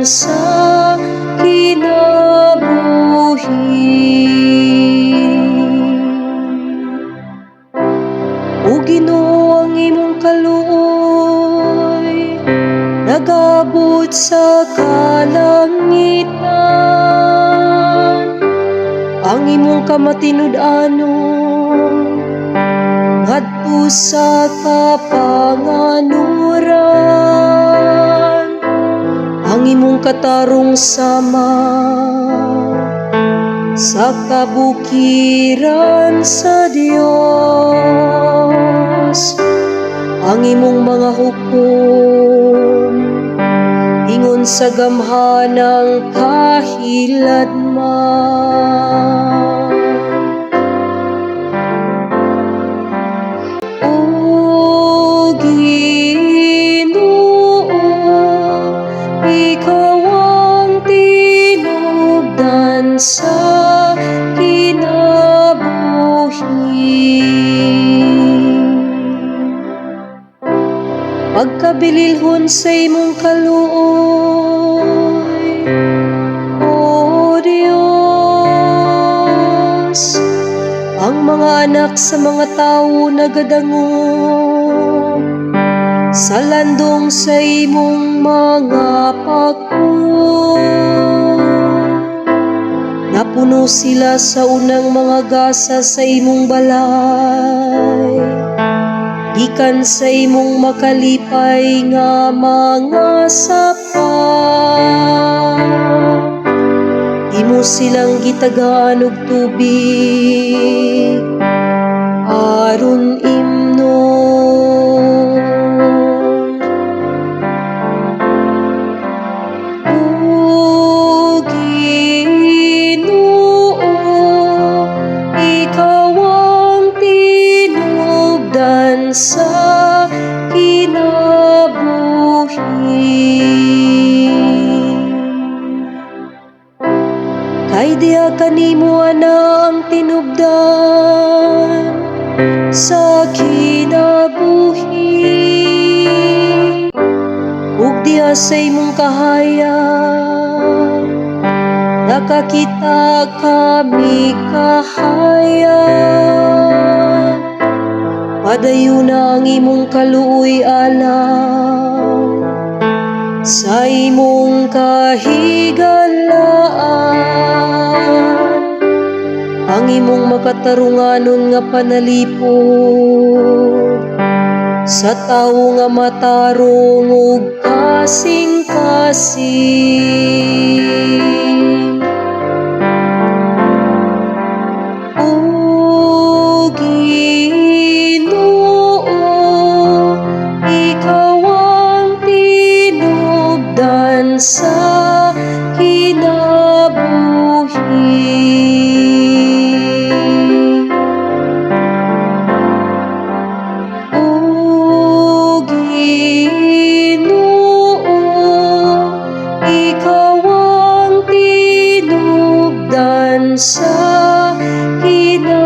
sa kinabuhi. O Ginoo, ang imong kaluoy nagabot sa kalangitan, ang imong kamatinud-anon ngadto sa kapanganuran, ang imong katarong sama sa kabukiran sa Dios, ang imong mga hukom ingon sa gamhanang kahiladman. O Ginoo, ikaw ang tinubdan sa kinabuhi. Pagkabililhon sa imong kaluoy, O Dios, ang mga anak sa mga tawo nagadangog sa landong sa imong mga pako. Napuno sila sa unang mga gasa sa imong balay, gikan sa imong makalipay nga mga sapa. Imo silang gitagaan og tubig aron imnon. O Ginoo, ikaw ang tinubdan sa kinabuhi. Kay diha kanimo ana ang tinubdan sa kinabuhi, ug diha sa imong kahayag nakakita kami kahayag. Padayon na ang imong kaluoy alam sa imong kahigalaan, ang imong makatarunganon nga panalipod sa tawo nga matarong ug kasing-kasing. O Ginoo, ikaw ang tinubdan sa kinabuhi. O Ginoo, ikaw ang tinubdan sa kinabuhi.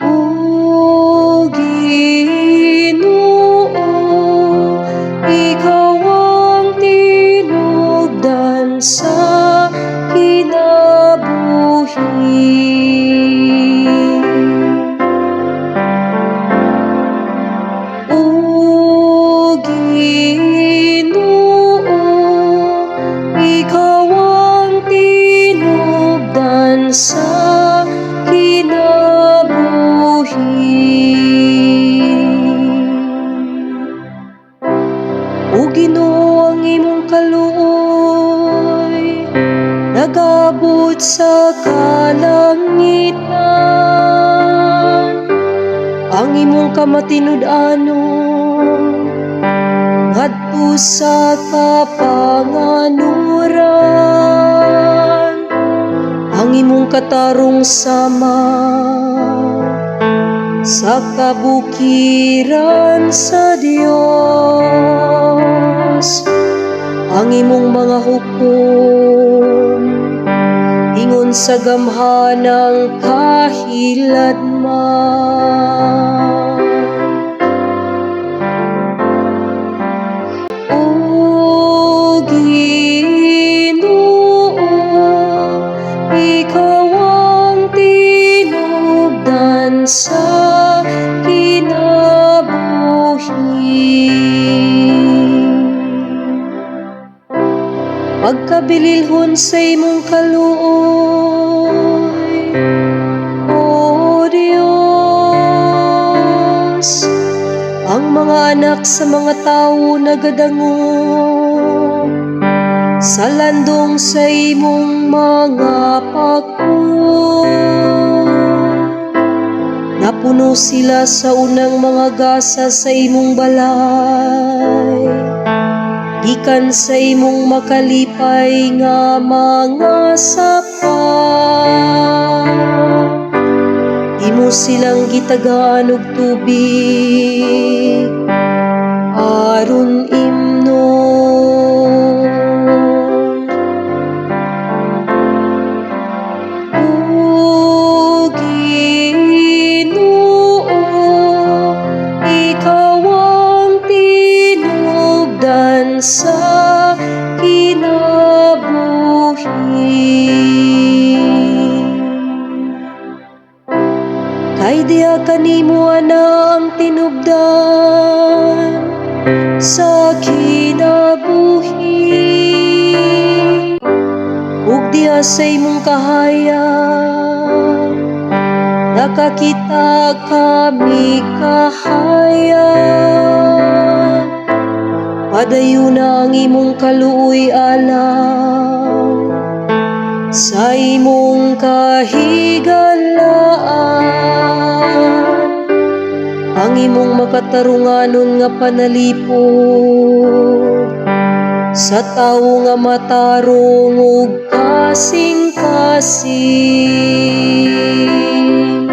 O Ginoo, ikaw ang tinubdan sa kinabuhi. O Ginoo, ikaw ang tinubdan sa kinabuhi. O Ginoo, ang imong kaluoy nagabot sa kalangitan, ang imong kamatinud-anon ngadto sa kapanganuran, ang imong katarong sama sa kabukiran sa Dios. Ang imong mga hukom ingon sa gamhanang kahiladman. O Ginoo, ikaw ang tinubdan sa kinabuhi. Pagkabililhon sa imong kaluoy, O Dios, ang mga anak sa mga tao nagadangog sa landong sa imong mga pako. Napuno sila sa unang mga gasa sa imong balay, gikan sa imong makalipay nga mga sapa. Imo silang gitagaan og tubig aron imnon. O Ginoo, ikaw ang tinubdan sa kinabuhi. Kay diha kanimo ana ang tinubdan sa kinabuhi, ug diha sa imong kahayag nakakita kami kahayag. Padayon ang imong kaluoy alam sa imong kahigalaan, ang imong makatarunganon nga panalipod sa tawo nga matarong ug kasing-kasing.